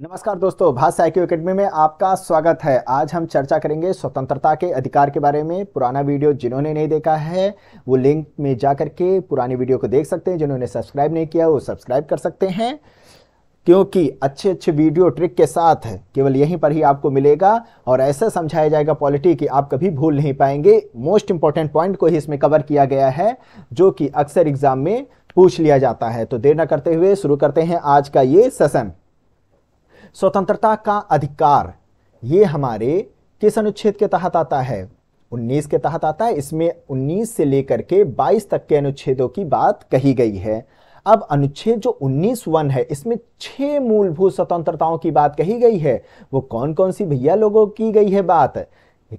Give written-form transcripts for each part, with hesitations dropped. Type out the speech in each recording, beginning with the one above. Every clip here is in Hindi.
नमस्कार दोस्तों, भाषा IQ एकेडमी में आपका स्वागत है। आज हम चर्चा करेंगे स्वतंत्रता के अधिकार के बारे में। पुराना वीडियो जिन्होंने नहीं देखा है वो लिंक में जा करके पुरानी वीडियो को देख सकते हैं। जिन्होंने सब्सक्राइब नहीं किया वो सब्सक्राइब कर सकते हैं, क्योंकि अच्छे वीडियो ट्रिक के साथ केवल यहीं पर ही आपको मिलेगा और ऐसा समझाया जाएगा पॉलिटी कि आप कभी भूल नहीं पाएंगे। मोस्ट इंपॉर्टेंट पॉइंट को ही इसमें कवर किया गया है जो कि अक्सर एग्जाम में पूछ लिया जाता है। तो देर न करते हुए शुरू करते हैं आज का ये सेशन। स्वतंत्रता का अधिकार ये हमारे किस अनुच्छेद के तहत आता है? 19 के तहत आता है। इसमें 19 से लेकर के 22 तक के अनुच्छेदों की बात कही गई है। अब अनुच्छेद जो 19(1) है इसमें 6 मूलभूत स्वतंत्रताओं की बात कही गई है। वो कौन कौन सी भैया लोगों की गई है? बात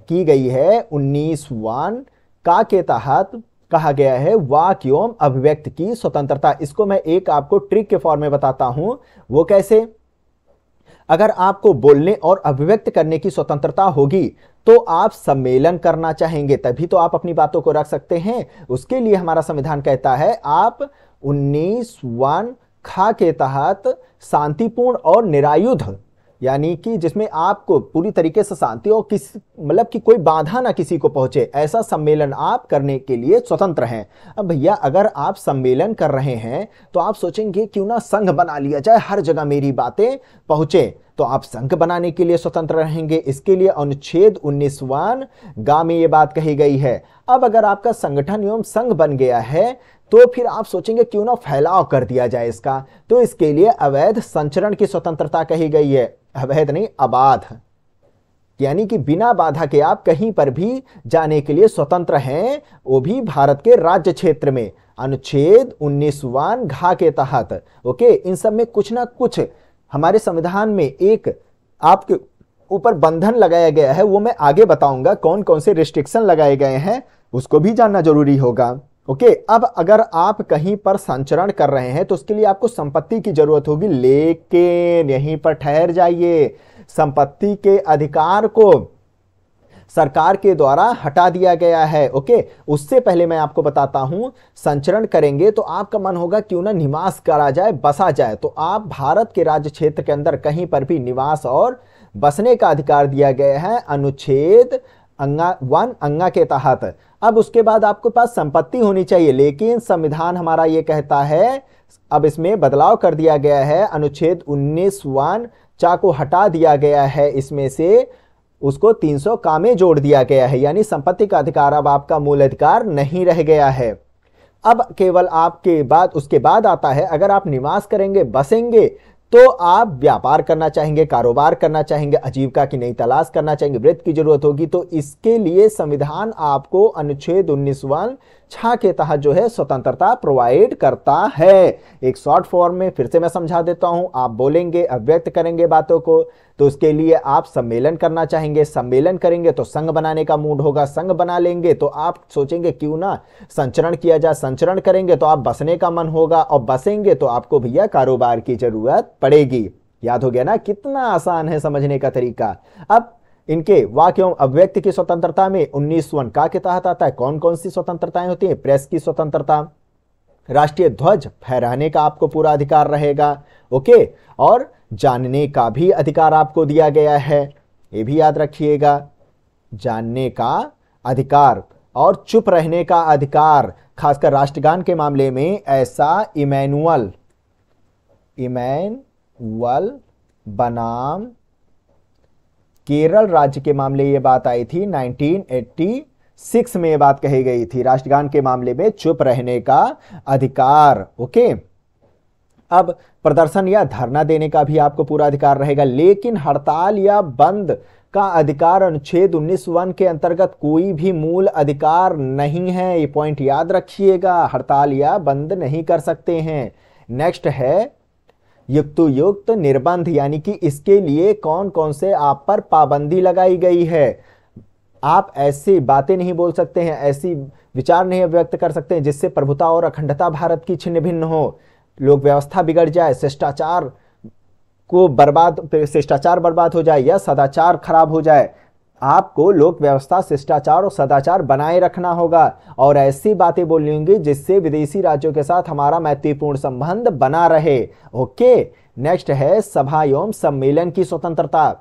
की गई है 19(1) का के तहत कहा गया है वाक एवं अभिव्यक्ति की स्वतंत्रता। इसको मैं एक आपको ट्रिक के फॉर्म में बताता हूं। वो कैसे? अगर आपको बोलने और अभिव्यक्त करने की स्वतंत्रता होगी तो आप सम्मेलन करना चाहेंगे, तभी तो आप अपनी बातों को रख सकते हैं। उसके लिए हमारा संविधान कहता है आप 19(1) ख के तहत शांतिपूर्ण और निरायुध, यानी कि जिसमें आपको पूरी तरीके से शांति और मतलब कि कोई बाधा ना किसी को पहुंचे, ऐसा सम्मेलन आप करने के लिए स्वतंत्र हैं। अब भैया अगर आप सम्मेलन कर रहे हैं तो आप सोचेंगे क्यों ना संघ बना लिया जाए, हर जगह मेरी बातें पहुंचे, तो आप संघ बनाने के लिए स्वतंत्र रहेंगे। इसके लिए अनुच्छेद 19(1) ग में ये बात कही गई है। अब अगर आपका संगठन एवं संघ बन गया है तो फिर आप सोचेंगे क्यों ना फैलाव कर दिया जाए इसका, तो इसके लिए अवैध संचरण की स्वतंत्रता कही गई है। अवैध नहीं, अबाध, यानी कि बिना बाधा के आप कहीं पर भी जाने के लिए स्वतंत्र हैं, वो भी भारत के राज्य क्षेत्र में। अनुच्छेद 19(1) घ के तहत ओके। इन सब में कुछ ना कुछ हमारे संविधान में एक आपके ऊपर बंधन लगाया गया है, वो मैं आगे बताऊंगा कौन कौन से रिस्ट्रिक्शन लगाए गए हैं, उसको भी जानना जरूरी होगा। ओके। अब अगर आप कहीं पर संचरण कर रहे हैं तो उसके लिए आपको संपत्ति की जरूरत होगी, लेकिन यहीं पर ठहर जाइए, संपत्ति के अधिकार को सरकार के द्वारा हटा दिया गया है। ओके। उससे पहले मैं आपको बताता हूं, संचरण करेंगे तो आपका मन होगा क्यों ना निवास करा जाए, बसा जाए, तो आप भारत के राज्य क्षेत्र के अंदर कहीं पर भी निवास और बसने का अधिकार दिया गया है अनुच्छेद 1 अंगा के तहत। अब उसके बाद आपके पास संपत्ति होनी चाहिए, लेकिन संविधान हमारा ये कहता है, अब इसमें बदलाव कर दिया गया है, अनुच्छेद 19(1) चा को हटा दिया गया है, इसमें से उसको 300 का में जोड़ दिया गया है, यानी संपत्ति का अधिकार अब आपका मूल अधिकार नहीं रह गया है। अब केवल आपके बाद उसके बाद आता है, अगर आप निवास करेंगे, बसेंगे, तो आप व्यापार करना चाहेंगे, कारोबार करना चाहेंगे, आजीविका की नई तलाश करना चाहेंगे, वृत्ति की जरूरत होगी, तो इसके लिए संविधान आपको अनुच्छेद 19(1) छ के तहत जो है स्वतंत्रता प्रोवाइड करता है। एक शॉर्ट फॉर्म में फिर से मैं समझा देता हूं। आप बोलेंगे, अभिव्यक्त करेंगे बातों को, तो उसके लिए आप सम्मेलन करना चाहेंगे, सम्मेलन करेंगे तो संघ बनाने का मूड होगा, संघ बना लेंगे तो आप सोचेंगे क्यों ना संचरण किया जाए, संचरण करेंगे तो आप बसने का मन होगा, और बसेंगे तो आपको भैया कारोबार की जरूरत पड़ेगी। याद हो गया ना? कितना आसान है समझने का तरीका। अब इनके वाक्य एवं अभिव्यक्ति की स्वतंत्रता में 19(1) का के तहत आता है कौन कौन सी स्वतंत्रताएं होती हैं? प्रेस की स्वतंत्रता, राष्ट्रीय ध्वज फहराने का आपको पूरा अधिकार रहेगा, ओके, और जानने का भी अधिकार आपको दिया गया है, ये भी याद रखिएगा, जानने का अधिकार और चुप रहने का अधिकार, खासकर राष्ट्रगान के मामले में ऐसा इमैनुअल बनाम केरल राज्य के मामले ये बात आई थी 1986 में, ये बात कही गई थी, राष्ट्रगान के मामले में चुप रहने का अधिकार। ओके। अब प्रदर्शन या धरना देने का भी आपको पूरा अधिकार रहेगा, लेकिन हड़ताल या बंद का अधिकार अनुच्छेद 19(1) के अंतर्गत कोई भी मूल अधिकार नहीं है। ये पॉइंट याद रखिएगा, हड़ताल या बंद नहीं कर सकते हैं। नेक्स्ट है युक्त निर्बंध, यानी कि इसके लिए कौन कौन से आप पर पाबंदी लगाई गई है। आप ऐसी बातें नहीं बोल सकते हैं, ऐसी विचार नहीं व्यक्त कर सकते हैं जिससे प्रभुता और अखंडता भारत की छिन्न भिन्न हो, लोक व्यवस्था बिगड़ जाए, शिष्टाचार बर्बाद हो जाए या सदाचार खराब हो जाए। आपको लोक व्यवस्था, शिष्टाचार और सदाचार बनाए रखना होगा और ऐसी बातें बोलनी होंगी जिससे विदेशी राज्यों के साथ हमारा मैत्रीपूर्ण संबंध बना रहे। ओके, नेक्स्ट है सभा एवं सम्मेलन की स्वतंत्रता।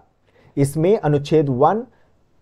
इसमें अनुच्छेद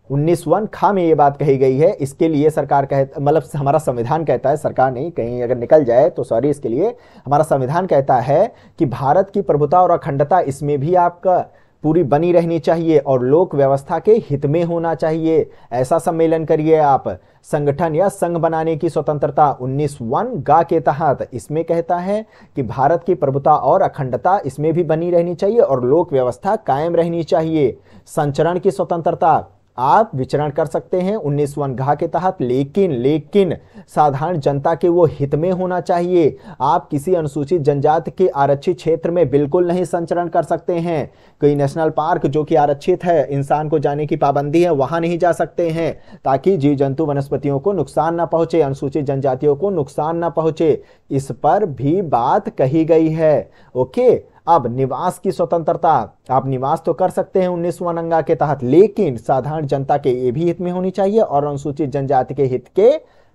19(1) खा में ये बात कही गई है। इसके लिए सरकार मतलब हमारा संविधान कहता है, सरकार नहीं, कहीं अगर निकल जाए तो सॉरी, इसके लिए हमारा संविधान कहता है कि भारत की प्रभुता और अखंडता इसमें भी आपका पूरी बनी रहनी चाहिए और लोक व्यवस्था के हित में होना चाहिए। ऐसा सम्मेलन करिए आप। संगठन या संघ बनाने की स्वतंत्रता 19(1) के तहत इसमें कहता है कि भारत की प्रभुता और अखंडता इसमें भी बनी रहनी चाहिए और लोक व्यवस्था कायम रहनी चाहिए। संचरण की स्वतंत्रता, आप विचरण कर सकते हैं 19(1) के तहत, लेकिन साधारण जनता के वो हित में होना चाहिए। आप किसी अनुसूचित जनजाति के आरक्षित क्षेत्र में बिल्कुल नहीं संचरण कर सकते हैं। कोई नेशनल पार्क जो कि आरक्षित है, इंसान को जाने की पाबंदी है, वहां नहीं जा सकते हैं, ताकि जीव जंतु वनस्पतियों को नुकसान ना पहुंचे, अनुसूचित जनजातियों को नुकसान ना पहुंचे। इस पर भी बात कही गई है। ओके, अब निवास की स्वतंत्रता, आप निवास तो कर सकते हैं 19(1) के तहत, लेकिन साधारण जनता के ये भी हित में होनी चाहिए और अनुसूचित जनजाति के हित के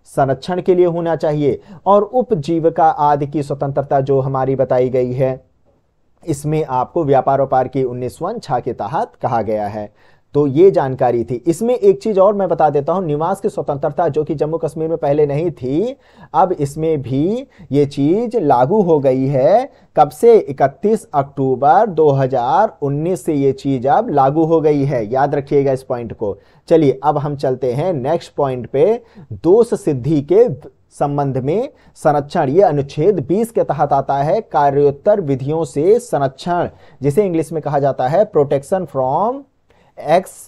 संरक्षण के लिए होना चाहिए। और उपजीविका आदि की स्वतंत्रता जो हमारी बताई गई है, इसमें आपको व्यापार व्यापार की 19(6) के तहत कहा गया है। तो ये जानकारी थी। इसमें एक चीज और मैं बता देता हूं, निवास की स्वतंत्रता जो कि जम्मू कश्मीर में पहले नहीं थी, अब इसमें भी ये चीज लागू हो गई है। कब से? 31 अक्टूबर 2019 से ये चीज अब लागू हो गई है। याद रखिएगा इस पॉइंट को। चलिए अब हम चलते हैं नेक्स्ट पॉइंट पे, दोष सिद्धि के संबंध में संरक्षण। ये अनुच्छेद 20 के तहत आता है, कार्योत्तर विधियों से संरक्षण, जिसे इंग्लिश में कहा जाता है protection from x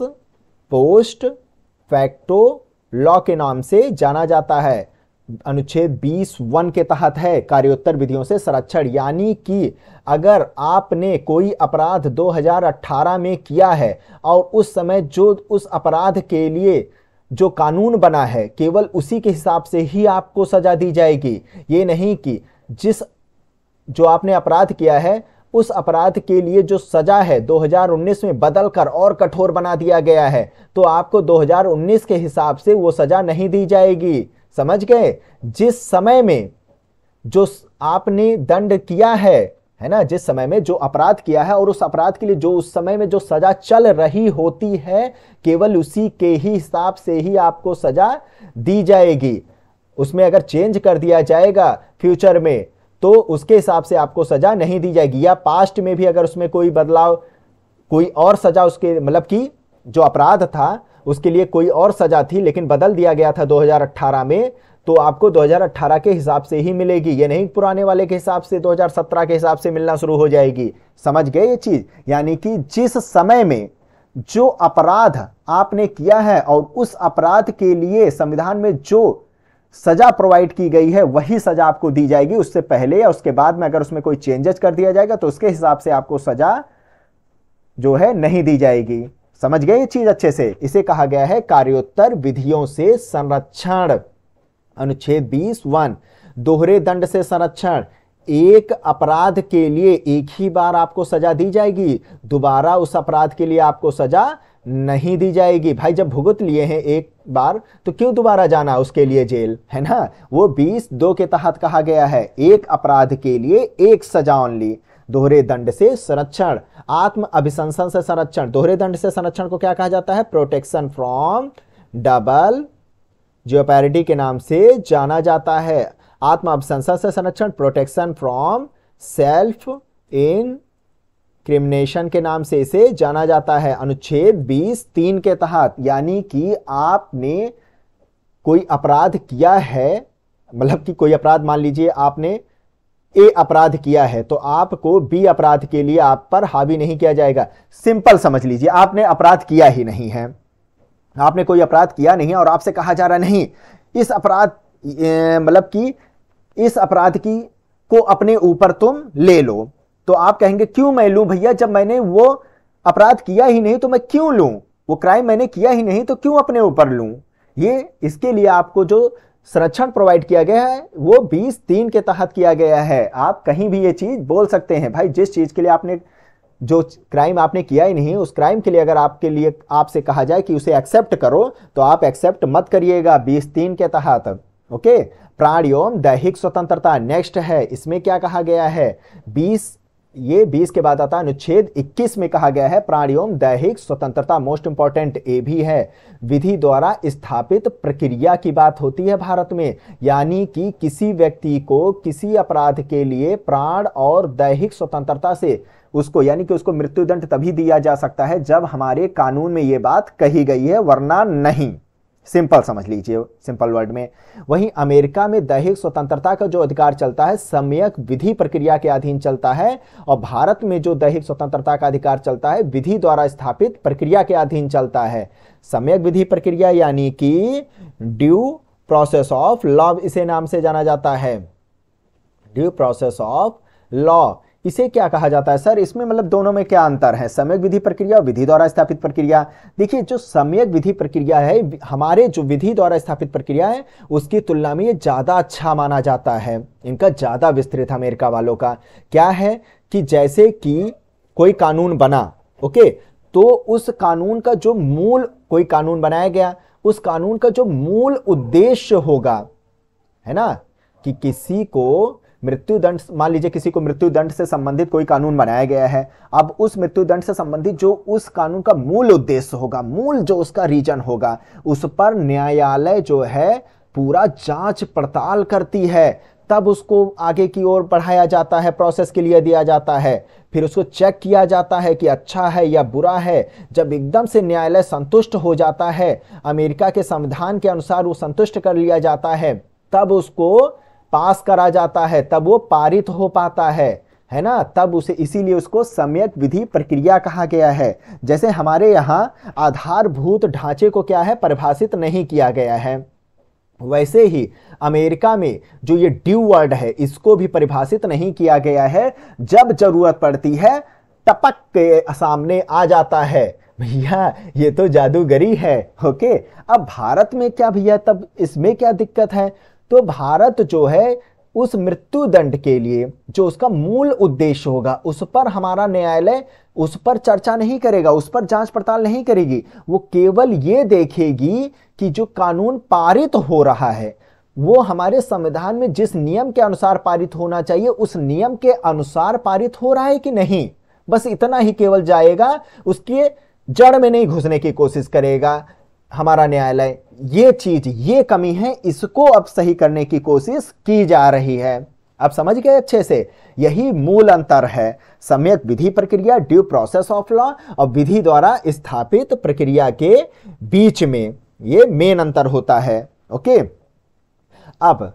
post facto law के नाम से जाना जाता है। अनुच्छेद 20(1) के तहत है कार्योत्तर विधियों से संरक्षण। यानी कि अगर आपने कोई अपराध 2018 में किया है और उस समय जो उस अपराध के लिए जो कानून बना है, केवल उसी के हिसाब से ही आपको सजा दी जाएगी। ये नहीं कि जो आपने अपराध किया है उस अपराध के लिए जो सजा है 2019 में बदल कर और कठोर बना दिया गया है, तो आपको 2019 के हिसाब से वो सजा नहीं दी जाएगी। समझ गए? जिस समय में जो आपने दंड किया है ना, जिस समय में जो अपराध किया है और उस अपराध के लिए जो उस समय में जो सजा चल रही होती है, केवल उसी के ही हिसाब से ही आपको सजा दी जाएगी। उसमें अगर चेंज कर दिया जाएगा फ्यूचर में तो उसके हिसाब से आपको सजा नहीं दी जाएगी। या पास्ट में भी अगर उसमें कोई बदलाव, कोई और सजा उसके मतलब कि जो अपराध था उसके लिए कोई और सजा थी लेकिन बदल दिया गया था 2018 में, तो आपको 2018 के हिसाब से ही मिलेगी। ये नहीं पुराने वाले के हिसाब से 2017 के हिसाब से मिलना शुरू हो जाएगी। समझ गए ये चीज? यानी कि जिस समय में जो अपराध आपने किया है और उस अपराध के लिए संविधान में जो सजा प्रोवाइड की गई है वही सजा आपको दी जाएगी। उससे पहले या उसके बाद में अगर उसमें कोई चेंजेस कर दिया जाएगा तो उसके हिसाब से आपको सजा जो है नहीं दी जाएगी। समझ गए ये चीज अच्छे से? इसे कहा गया है कार्योत्तर विधियों से संरक्षण। अनुच्छेद 20(1) दोहरे दंड से संरक्षण। एक अपराध के लिए एक ही बार आपको सजा दी जाएगी, दोबारा उस अपराध के लिए आपको सजा नहीं दी जाएगी। भाई जब भुगत लिए हैं एक बार तो क्यों दोबारा जाना उसके लिए जेल, है ना? वो 20(2) के तहत कहा गया है, एक अपराध के लिए एक सजा ओनली। दोहरे दंड से संरक्षण। आत्म अभिशंसन से संरक्षण। दोहरे दंड से संरक्षण को क्या कहा जाता है? प्रोटेक्शन फ्रॉम डबल ज्योपैरिटी के नाम से जाना जाता है। आत्म अभिशंसन से संरक्षण प्रोटेक्शन फ्रॉम सेल्फ इनक्रिमिनेशन के नाम से इसे जाना जाता है। अनुच्छेद 20(3) के तहत, यानी कि आपने कोई अपराध किया है, मतलब कि कोई अपराध मान लीजिए आपने ए अपराध किया है तो आपको बी अपराध के लिए आप पर हावी नहीं किया जाएगा। सिंपल समझ लीजिए, आपने अपराध किया ही नहीं है, आपने कोई अपराध किया नहीं है और आपसे कहा जा रहा नहीं इस अपराध मतलब कि इस अपराध की को अपने ऊपर तुम ले लो, तो आप कहेंगे क्यों मैं लूं भैया, जब मैंने वो अपराध किया ही नहीं तो मैं क्यों लूं, वो क्राइम मैंने किया ही नहीं तो क्यों अपने ऊपर लूं। ये इसके लिए आपको जो संरक्षण प्रोवाइड किया गया है वो 20(3) के तहत किया गया है। आप कहीं भी ये चीज बोल सकते हैं भाई, जिस चीज के लिए आपने जो क्राइम आपने किया ही नहीं उस क्राइम के लिए अगर आपके लिए आपसे कहा जाए कि उसे एक्सेप्ट करो तो आप एक्सेप्ट मत करिएगा 20(3) के तहत। ओके, प्राण एवं दैहिक स्वतंत्रता नेक्स्ट है। इसमें क्या कहा गया है? 20 ये 20 के बाद आता है अनुच्छेद 21 में कहा गया है प्राण एवं दैहिक स्वतंत्रता, मोस्ट इंपॉर्टेंट ए भी है, विधि द्वारा स्थापित प्रक्रिया की बात होती है भारत में। यानी कि किसी व्यक्ति को किसी अपराध के लिए प्राण और दैहिक स्वतंत्रता से उसको, यानी कि उसको मृत्युदंड तभी दिया जा सकता है जब हमारे कानून में ये बात कही गई है, वरना नहीं। सिंपल समझ लीजिए, सिंपल वर्ड में। वहीं अमेरिका में दैहिक स्वतंत्रता का जो अधिकार चलता है सम्यक विधि प्रक्रिया के अधीन चलता है, और भारत में जो दैहिक स्वतंत्रता का अधिकार चलता है विधि द्वारा स्थापित प्रक्रिया के अधीन चलता है। सम्यक विधि प्रक्रिया यानी कि ड्यू प्रोसेस ऑफ लॉ, इसे नाम से जाना जाता है, ड्यू प्रोसेस ऑफ लॉ। इसे क्या कहा जाता है सर? इसमें मतलब दोनों में क्या अंतर है, सम्यक विधि प्रक्रिया और विधि द्वारा स्थापित प्रक्रिया? देखिए, जो सम्यक विधि प्रक्रिया है, हमारे जो विधि द्वारा स्थापित प्रक्रिया है उसकी तुलना में ये ज्यादा अच्छा माना जाता है, इनका ज्यादा विस्तृत अमेरिका वालों का। क्या है कि जैसे कि कोई कानून बना, ओके, तो उस कानून का जो मूल, कोई कानून बनाया गया, उस कानून का जो मूल उद्देश्य होगा, है ना, कि किसी को मृत्युदंड, मान लीजिए किसी को मृत्युदंड से संबंधित कोई कानून बनाया गया है, अब उस मृत्युदंड से संबंधित जो उस कानून का मूल उद्देश्य होगा, मूल जो उसका रीजन होगा, उस पर न्यायालय जो है पूरा जांच पड़ताल करती है, तब उसको आगे की ओर बढ़ाया जाता है, प्रोसेस के लिए दिया जाता है, फिर उसको चेक किया जाता है कि अच्छा है या बुरा है। जब एकदम से न्यायालय संतुष्ट हो जाता है, अमेरिका के संविधान के अनुसार वो संतुष्ट कर लिया जाता है, तब उसको पास करा जाता है, तब वो पारित हो पाता है ना, तब उसे, इसीलिए उसको सम्यक विधि प्रक्रिया कहा गया है। जैसे हमारे यहाँ आधारभूत ढांचे को क्या है, परिभाषित नहीं किया गया है, वैसे ही अमेरिका में जो ये ड्यू वर्ड है इसको भी परिभाषित नहीं किया गया है। जब जरूरत पड़ती है टपक के सामने आ जाता है, भैया ये तो जादूगरी है। ओके, अब भारत में क्या भैया, तब इसमें क्या दिक्कत है? तो भारत जो है उस मृत्युदंड के लिए जो उसका मूल उद्देश्य होगा उस पर हमारा न्यायालय उस पर चर्चा नहीं करेगा, उस पर जांच पड़ताल नहीं करेगी। वो केवल ये देखेगी कि जो कानून पारित हो रहा है वो हमारे संविधान में जिस नियम के अनुसार पारित होना चाहिए उस नियम के अनुसार पारित हो रहा है कि नहीं, बस इतना ही केवल जाएगा, उसके जड़ में नहीं घुसने की कोशिश करेगा हमारा न्यायालय। ये चीज, ये कमी है, इसको अब सही करने की कोशिश की जा रही है। अब समझ गए अच्छे से? यही मूल अंतर है सम्यक विधि प्रक्रिया, ड्यू प्रोसेस ऑफ लॉ, और विधि द्वारा स्थापित प्रक्रिया के बीच में, ये मेन अंतर होता है। ओके, अब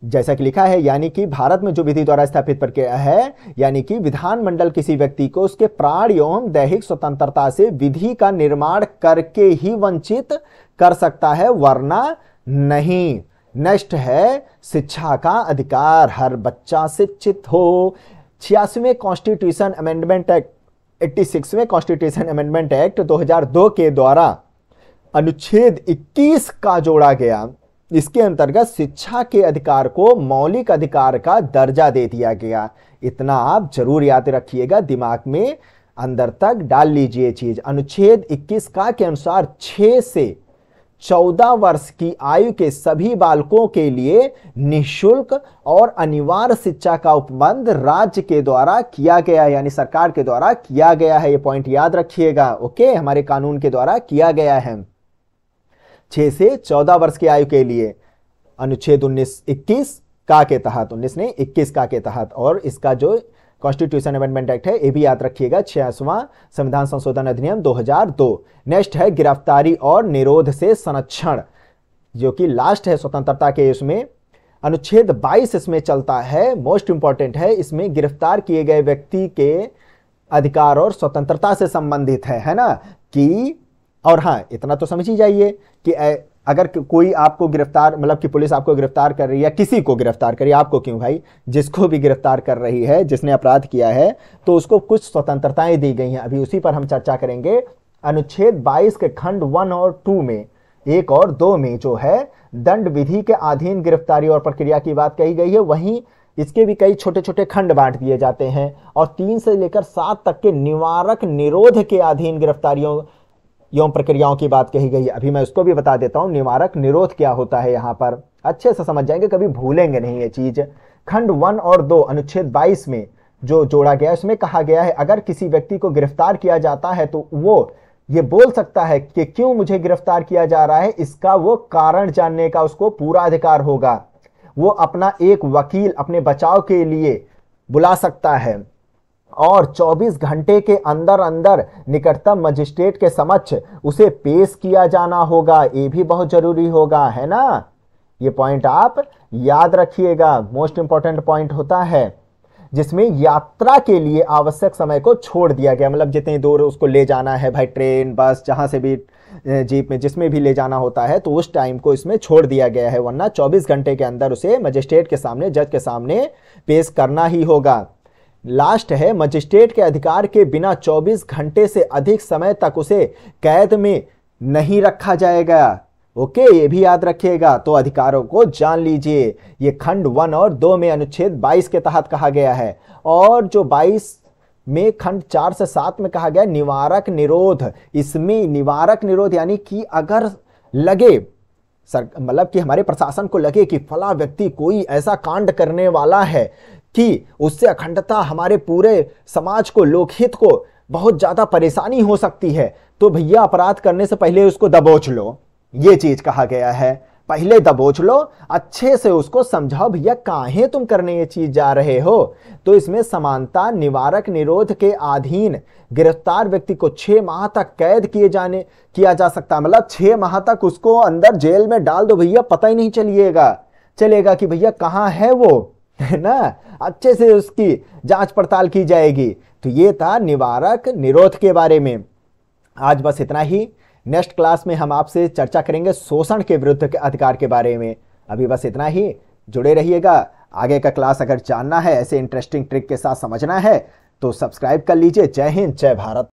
जैसा कि लिखा है, यानी कि भारत में जो विधि द्वारा स्थापित प्रक्रिया है, यानी कि विधानमंडल किसी व्यक्ति को उसके प्राण एवं दैहिक स्वतंत्रता से विधि का निर्माण करके ही वंचित कर सकता है, वरना नहीं। नेक्स्ट है शिक्षा का अधिकार, हर बच्चा शिक्षित हो। 86वें कॉन्स्टिट्यूशन अमेंडमेंट एक्ट, 86वें कॉन्स्टिट्यूशन अमेंडमेंट एक्ट 2002 के द्वारा अनुच्छेद 21 का जोड़ा गया। इसके अंतर्गत शिक्षा के अधिकार को मौलिक अधिकार का दर्जा दे दिया गया। इतना आप जरूर याद रखिएगा, दिमाग में अंदर तक डाल लीजिए चीज। अनुच्छेद 21 का के अनुसार 6 से 14 वर्ष की आयु के सभी बालकों के लिए निःशुल्क और अनिवार्य शिक्षा का उपबंध राज्य के द्वारा किया गया, यानी सरकार के द्वारा किया गया है। ये पॉइंट याद रखिएगा। ओके, हमारे कानून के द्वारा किया गया है। 6 से 14 वर्ष की आयु के लिए अनुच्छेद 19-21 का के तहत, 19 नहीं 21 का के तहत, और इसका जो कॉन्स्टिट्यूशन अमेंडमेंट एक्ट है ये भी याद रखिएगा, 86वां संविधान संशोधन अधिनियम 2002। नेक्स्ट है गिरफ्तारी और निरोध से संरक्षण, जो कि लास्ट है स्वतंत्रता के। उसमें अनुच्छेद 22 इसमें चलता है, मोस्ट इंपॉर्टेंट है। इसमें गिरफ्तार किए गए व्यक्ति के अधिकार और स्वतंत्रता से संबंधित है ना, कि और हाँ, इतना तो समझ ही जाइए कि अगर कोई आपको गिरफ्तार, मतलब कि पुलिस आपको गिरफ्तार कर रही है या किसी को गिरफ्तार कर रही है, आपको क्यों भाई, जिसको भी गिरफ्तार कर रही है, जिसने अपराध किया है, तो उसको कुछ स्वतंत्रताएं दी गई हैं। अभी उसी पर हम चर्चा करेंगे। अनुच्छेद 22 के खंड 1 और 2 में, 1 और 2 में जो है दंड विधि के अधीन गिरफ्तारी और प्रक्रिया की बात कही गई है। वहीं इसके भी कई छोटे छोटे खंड बांट दिए जाते हैं, और 3 से लेकर 7 तक के निवारक निरोध के अधीन गिरफ्तारियों एवं प्रक्रियाओं की बात कही गई है। अभी मैं उसको भी बता देता हूं, निवारक निरोध क्या होता है, यहां पर अच्छे से समझ जाएंगे, कभी भूलेंगे नहीं ये चीज। खंड 1 और 2 अनुच्छेद 22 में जो जोड़ा गया है उसमें कहा गया है अगर किसी व्यक्ति को गिरफ्तार किया जाता है तो वो ये बोल सकता है कि क्यों मुझे गिरफ्तार किया जा रहा है, इसका वो कारण जानने का उसको पूरा अधिकार होगा। वो अपना एक वकील अपने बचाव के लिए बुला सकता है और 24 घंटे के अंदर अंदर निकटतम मजिस्ट्रेट के समक्ष उसे पेश किया जाना होगा। ये भी बहुत जरूरी होगा, है ना। ये पॉइंट आप याद रखिएगा, मोस्ट इंपॉर्टेंट पॉइंट होता है। जिसमें यात्रा के लिए आवश्यक समय को छोड़ दिया गया, मतलब जितनी दूर उसको ले जाना है भाई, ट्रेन बस जहां से भी, जीप में जिसमें भी ले जाना होता है, तो उस टाइम को इसमें छोड़ दिया गया है, वरना 24 घंटे के अंदर उसे मजिस्ट्रेट के सामने, जज के सामने पेश करना ही होगा। लास्ट है, मजिस्ट्रेट के अधिकार के बिना 24 घंटे से अधिक समय तक उसे कैद में नहीं रखा जाएगा। ओके, ये भी याद रखिएगा। तो अधिकारों को जान लीजिए। ये खंड 1 और 2 में अनुच्छेद 22 के तहत कहा गया है, और जो 22 में खंड 4 से 7 में कहा गया निवारक निरोध। इसमें निवारक निरोध यानी कि अगर लगे मतलब कि हमारे प्रशासन को लगे कि फला व्यक्ति कोई ऐसा कांड करने वाला है कि उससे अखंडता, हमारे पूरे समाज को, लोकहित को बहुत ज्यादा परेशानी हो सकती है, तो भैया अपराध करने से पहले उसको दबोच लो। ये चीज कहा गया है, पहले दबोच लो, अच्छे से उसको समझाओ भैया काहे तुम करने ये चीज जा रहे हो। तो इसमें समानता निवारक निरोध के अधीन गिरफ्तार व्यक्ति को 6 माह तक कैद किया जा सकता है। मतलब 6 माह तक उसको अंदर जेल में डाल दो भैया, पता ही नहीं चलेगा कि भैया कहाँ है वो, है ना। अच्छे से उसकी जांच पड़ताल की जाएगी। तो ये था निवारक निरोध के बारे में। आज बस इतना ही। नेक्स्ट क्लास में हम आपसे चर्चा करेंगे शोषण के विरुद्ध के अधिकार के बारे में। अभी बस इतना ही, जुड़े रहिएगा। आगे का क्लास अगर जानना है, ऐसे इंटरेस्टिंग ट्रिक के साथ समझना है, तो सब्सक्राइब कर लीजिए। जय हिंद, जय भारत।